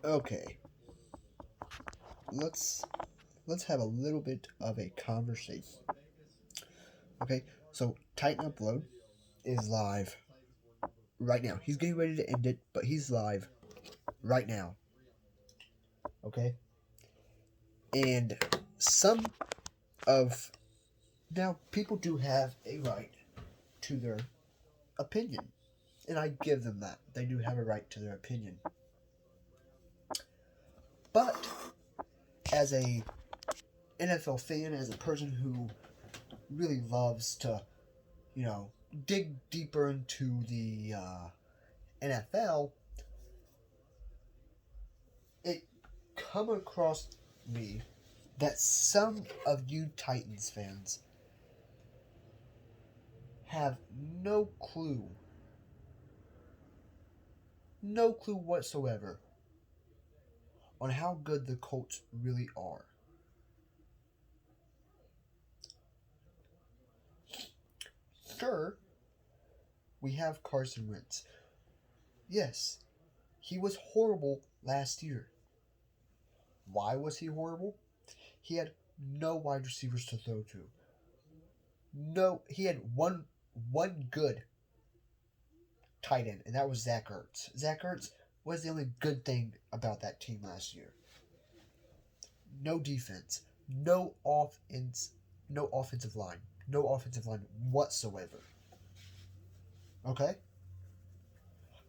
Okay, let's let's have a little bit of a conversation. Okay, so Tighten Upload is live right now. He's getting ready to end it, but he's live right now. Okay, and some of now people do have a right to their opinion, and I give them that. They do have a right to their opinion, but as a NFL fan, as a person who really loves to, you know, dig deeper into the NFL, it come across me that some of you Titans fans have no clue whatsoever on how good the Colts really are. Sure, we have Carson Wentz. Yes, he was horrible last year. Why was he horrible? He had no wide receivers to throw to. No, he had one good tight end, and that was Zach Ertz. Zach Ertz was the only good thing about that team last year. No defense, no offensive line, no offensive line whatsoever. Okay,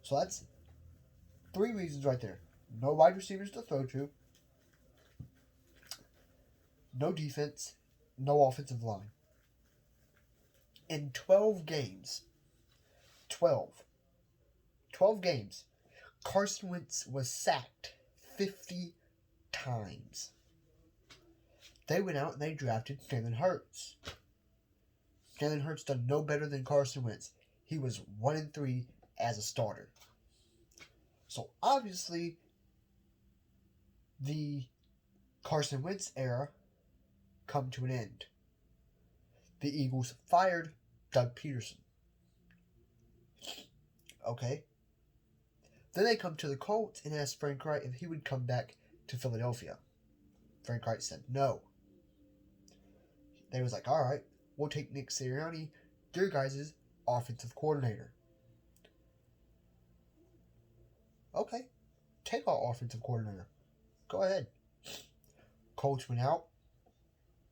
so that's three reasons right there. No wide receivers to throw to, no defense, no offensive line. In 12 games, 12, 12 games, Carson Wentz was sacked 50 times. They went out and they drafted Jalen Hurts. Jalen Hurts done no better than Carson Wentz. He was 1-3 as a starter. So obviously, the Carson Wentz era come to an end. The Eagles fired Doug Peterson. Okay. Then they come to the Colts and ask Frank Wright if he would come back to Philadelphia. Frank Wright said no. They was like, all right, we'll take Nick Sirianni, your guys' offensive coordinator. Okay, take our offensive coordinator. Go ahead. Colts went out,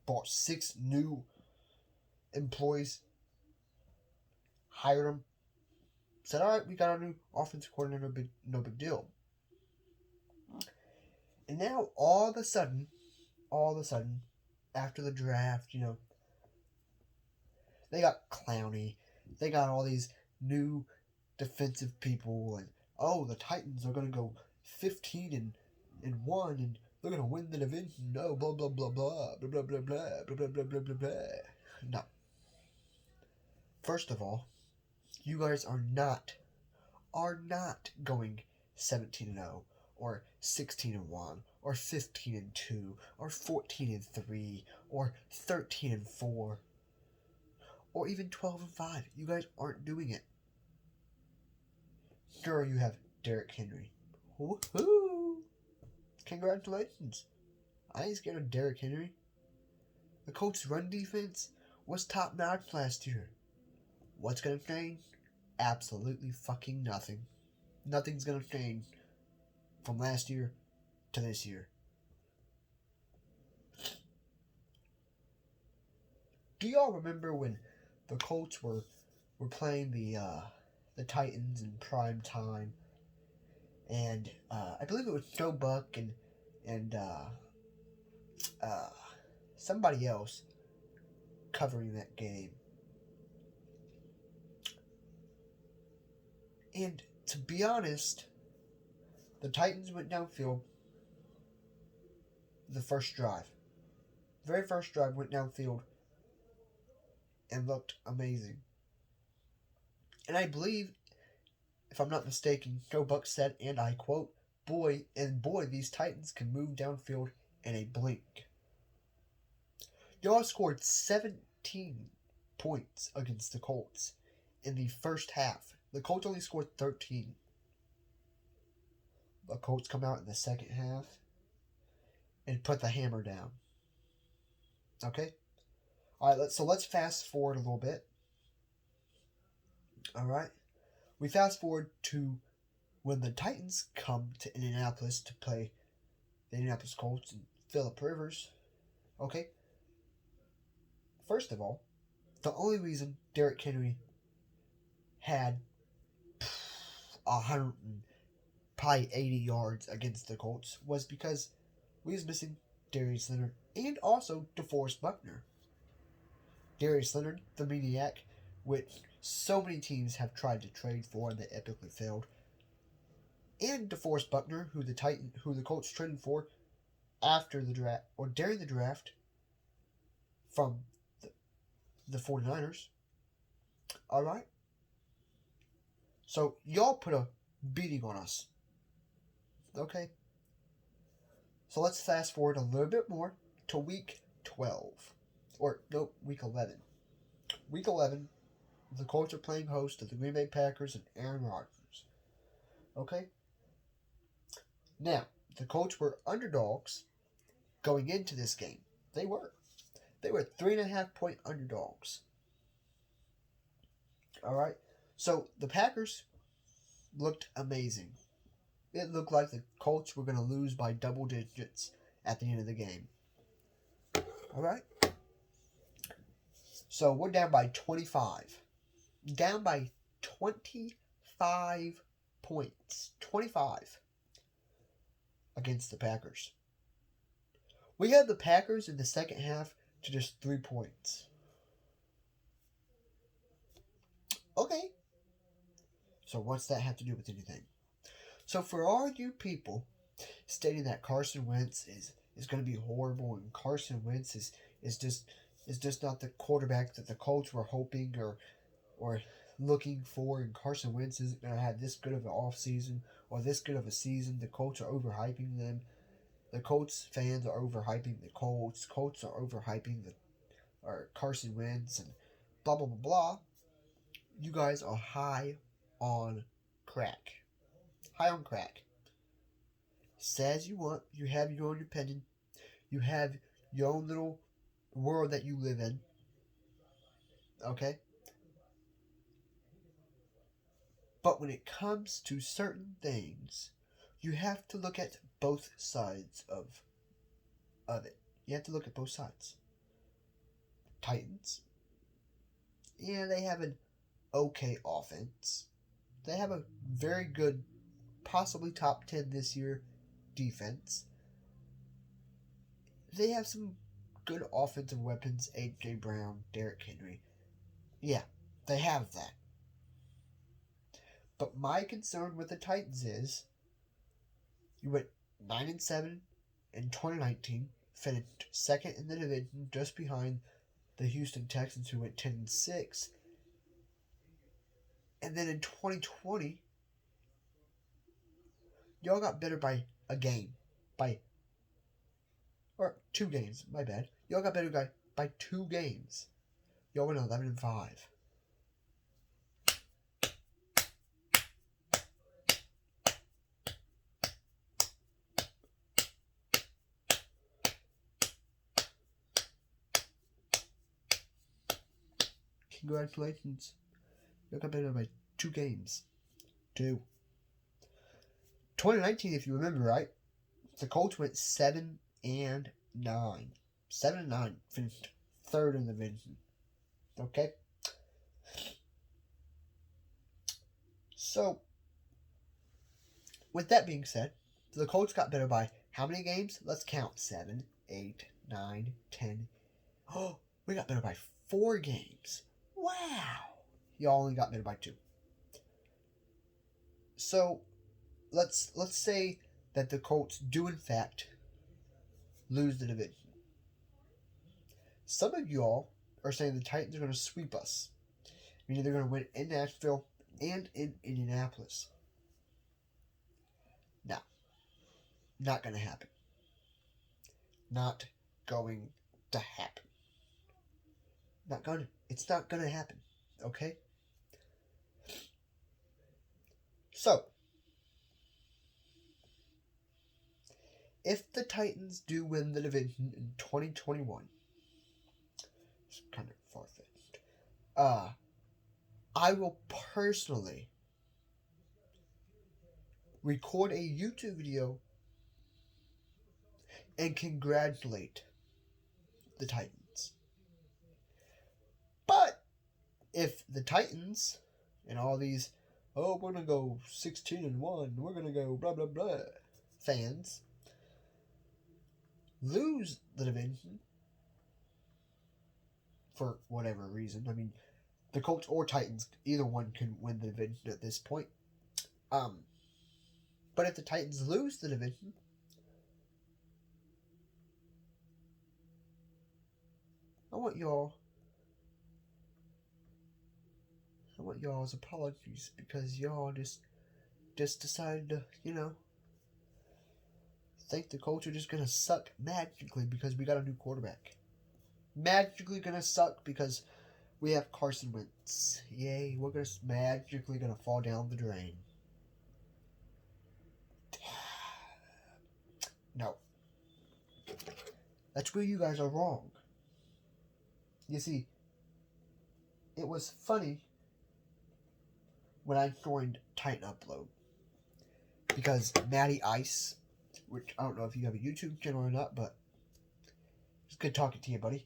bought 6 new employees, hired them, said, all right, we got our new offensive coordinator, no big deal. And now, all of a sudden, after the draft, they got Clowney, they got all these new defensive people, and oh, the Titans are gonna go 15-1, and they're gonna win the division. No, blah blah blah blah blah blah blah blah blah blah blah blah blah blah. No. First of all, you guys are not going 17-0 or 16-1 or 15-2 or 14-3 or 13-4 or even 12-5. You guys aren't doing it. Sure, you have Derrick Henry. Woohoo! Congratulations. I ain't scared of Derrick Henry. The Colts' run defense was top notch last year. What's gonna change? Absolutely fucking nothing. Nothing's gonna change from last year to this year. Do y'all remember when the Colts were playing the Titans in prime time, and I believe it was Joe Buck and somebody else covering that game. And to be honest, the Titans went downfield the first drive. The very first drive went downfield and looked amazing. And I believe, if I'm not mistaken, Joe Buck said, and I quote, boy, these Titans can move downfield in a blink. Y'all scored 17 points against the Colts in the first half. The Colts only scored 13. the Colts come out in the second half and put the hammer down. Okay? All right, let's fast forward a little bit. All right? We fast forward to when the Titans come to Indianapolis to play the Indianapolis Colts and Phillip Rivers. Okay? First of all, the only reason Derrick Henry had 100 probably 80 yards against the Colts was because we was missing Darius Leonard and also DeForest Buckner. Darius Leonard, the maniac, which so many teams have tried to trade for and they epically failed, and DeForest Buckner, who the Colts traded for after the draft or during the draft from the 49ers. All right. So y'all put a beating on us. Okay. So let's fast forward a little bit more to week 12. Or, no, week 11. Week 11, the Colts are playing host to the Green Bay Packers and Aaron Rodgers. Okay? Now, the Colts were underdogs going into this game. They were. They were 3.5-point underdogs. Alright? So, the Packers looked amazing. It looked like the Colts were going to lose by double digits at the end of the game. Alright? So, we're down by 25. Down by 25 points. 25 against the Packers. We had the Packers in the second half to just 3 points. Okay. So what's that have to do with anything? So for all you people stating that Carson Wentz is going to be horrible and Carson Wentz is just not the quarterback that the Colts were hoping or looking for, and Carson Wentz isn't going to have this good of an offseason or this good of a season. The Colts are overhyping them. The Colts fans are overhyping the Colts. Colts are overhyping Carson Wentz and blah, blah, blah, blah. You guys are high on crack. High on crack. Say as you want. You have your own opinion. You have your own little world that you live in. Okay? But when it comes to certain things, you have to look at both sides of it. You have to look at both sides. Titans, yeah, they have an okay offense. They have a very good, possibly top 10 this year, defense. They have some good offensive weapons, A.J. Brown, Derrick Henry. Yeah, they have that. But my concern with the Titans is you went 9-7 in 2019, finished second in the division, just behind the Houston Texans, who went 10-6. And then in 2020, y'all got better by a game, or 2 games. My bad. Y'all got better by 2 games. Y'all went 11-5. Congratulations. You got better by 2 games. 2. 2019, if you remember right, the Colts went 7-9. 7-9. Finished 3rd in the division. Okay? So, with that being said, the Colts got better by how many games? Let's count. 7, 8, 9, 10. Oh, we got better by 4 games. Wow. Y'all only got better by 2. So, let's say that the Colts do in fact lose the division. Some of y'all are saying the Titans are going to sweep us, meaning they're going to win in Nashville and in Indianapolis. No, not going to happen. Not going to happen. It's not going to happen. Okay? So, If the Titans do win the division in 2021, it's kind of far-fetched. I will personally record a YouTube video and congratulate the Titans. But if the Titans and all these, oh, we're gonna go 16-1, we're gonna go blah blah blah, fans lose the division for whatever reason. I mean, the Colts or Titans, either one can win the division at this point. But if the Titans lose the division, I want y'all's apologies, because y'all just decided to, think the Colts are just gonna suck magically because we got a new quarterback. Magically gonna suck because we have Carson Wentz. Yay, we're just magically gonna fall down the drain. No. That's where you guys are wrong. You see, it was funny when I joined Titan Upload, because Matty Ice, which I don't know if you have a YouTube channel or not, but it's good talking to you, buddy,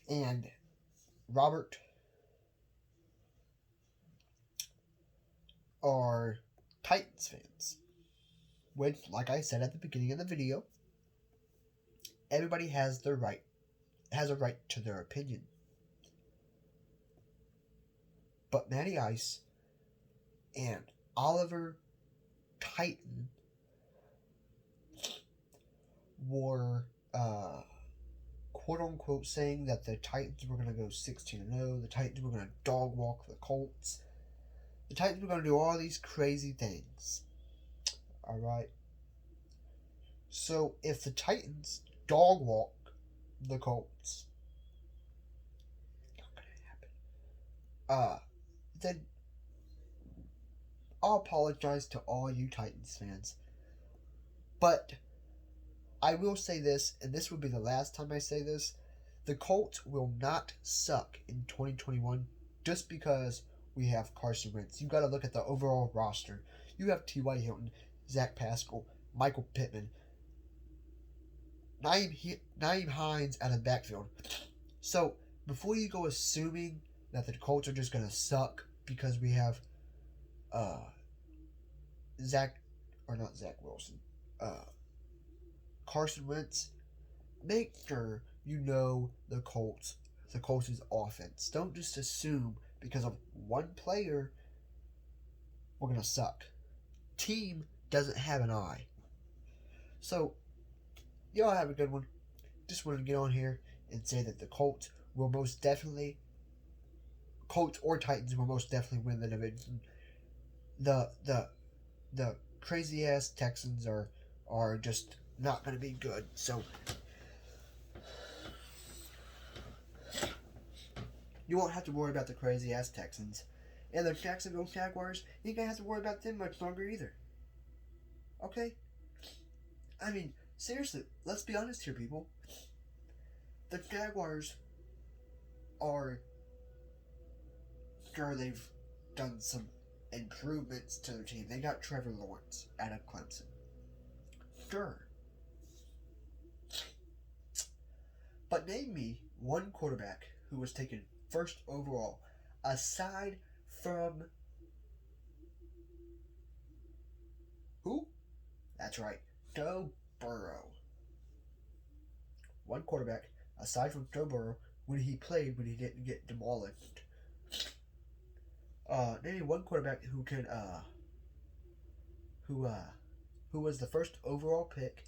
and Robert are Titans fans, which, like I said at the beginning of the video, everybody has a right to their opinion. But Matty Ice and Oliver Titan were quote unquote saying that the Titans were going to go 16-0, the Titans were going to dog walk the Colts, the Titans were going to do all these crazy things. Alright? So if the Titans dog walk the Colts, not going to happen. Then I'll apologize to all you Titans fans. But I will say this, and this will be the last time I say this: the Colts will not suck in 2021 just because we have Carson Wentz. You got to look at the overall roster. You have T.Y. Hilton, Zach Pascal, Michael Pittman, Nyheim Hines out of the backfield. So before you go assuming that the Colts are just going to suck because we have Carson Wentz, make sure you know the Colts' offense. Don't just assume because of one player we're going to suck. Team doesn't have an eye. So, y'all have a good one. Just wanted to get on here and say that the Colts or Titans will most definitely win the division. The crazy ass Texans are just not going to be good. So you won't have to worry about the crazy ass Texans, and the Jacksonville Jaguars. You ain't gonna have to worry about them much longer either. Okay? I mean, seriously, let's be honest here, people. The Jaguars are sure they've done some improvements to their team. They got Trevor Lawrence out of Clemson. Sure. But name me one quarterback who was taken first overall, aside from who? That's right, Joe Burrow. One quarterback, aside from Joe Burrow, when he didn't get demolished. Name me one quarterback who can who was the first overall pick,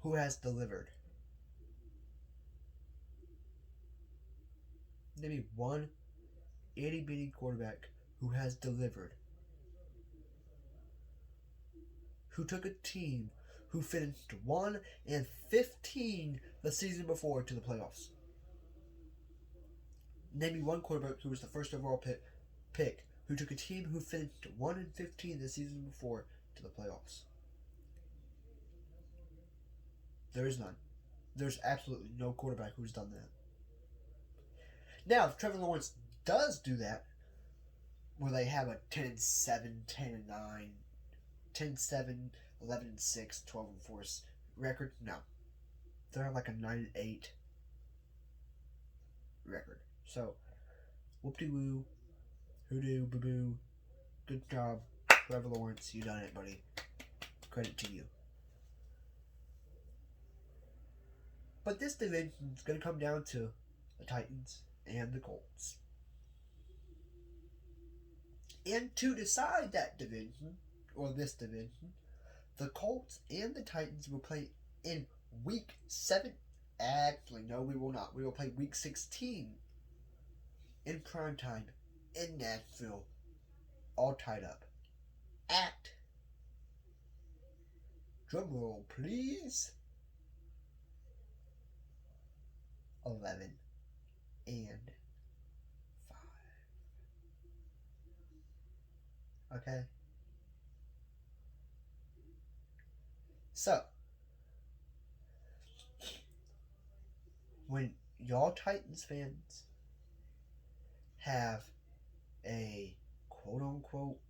who has delivered. Name me one itty-bitty quarterback who has delivered. Who took a team who finished 1-15 the season before to the playoffs. Name me one quarterback who was the first overall pick who took a team who finished 1-15 the season before to the playoffs. There is none. There's absolutely no quarterback who's done that. Now, if Trevor Lawrence does do that, will they have a 10-7, 10-9, 10-7, 11-6, 12-4 record? No. They're have like a 9-8 record. So, whoop-de-woo, hoodoo, boo-boo, good job, Trevor Lawrence, you done it, buddy. Credit to you. But this division is going to come down to the Titans and the Colts. And to decide that division, or this division, the Colts and the Titans will play in Week 7. Actually, no, we will not. We will play Week 16 in primetime in Nashville, all tied up at, drumroll please, 11-5. Okay? So, when y'all Titans fans have a quote-unquote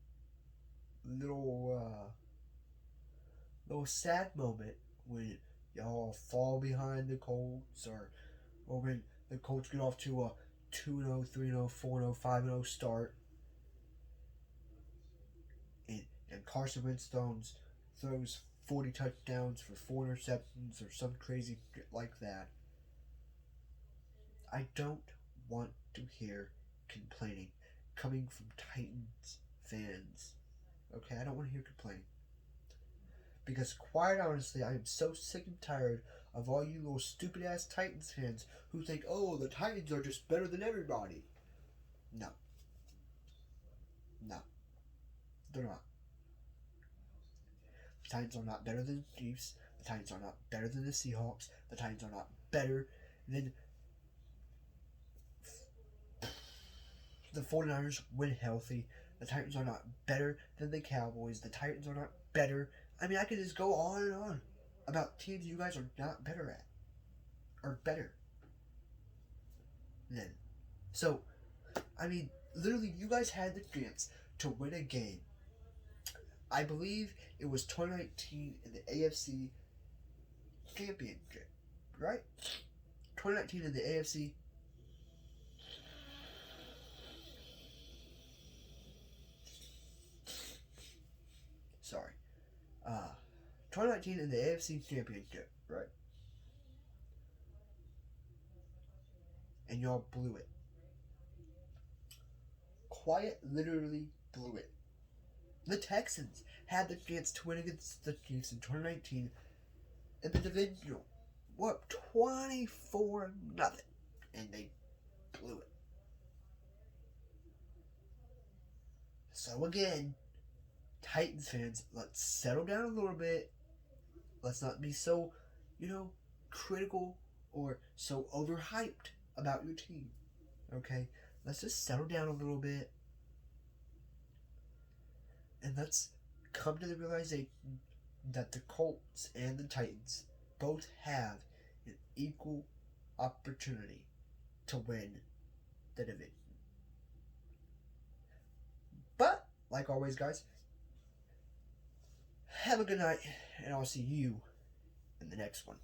little sad moment when y'all fall behind the Colts, or when the Colts get off to a 2-0, 3-0, 4-0, 5-0 start, and Carson Wentz throws 40 touchdowns for 4 interceptions or some crazy like that. I don't want to hear complaining coming from Titans fans. Okay, I don't want to hear complaining. Because quite honestly, I am so sick and tired of all you little stupid ass Titans fans who think, oh, the Titans are just better than everybody. No. No. They're not. The Titans are not better than the Chiefs. The Titans are not better than the Seahawks. The Titans are not better than the 49ers when healthy. The Titans are not better than the Cowboys. The Titans are not better. I mean, I could just go on and on about teams you guys are not better at. Or better than. So, I mean, literally, you guys had the chance to win a game. I believe it was 2019 in the AFC Championship, right? 2019 in the AFC. Sorry. 2019 in the AFC Championship, right? And y'all blew it. Quite literally blew it. The Texans had the chance to win against the Chiefs in 2019 in the divisional. What? 24-0. And they blew it. So again, Titans fans, let's settle down a little bit. Let's not be so, critical or so overhyped about your team. Okay? Let's just settle down a little bit. And let's come to the realization that the Colts and the Titans both have an equal opportunity to win the division. But, like always, guys, have a good night, and I'll see you in the next one.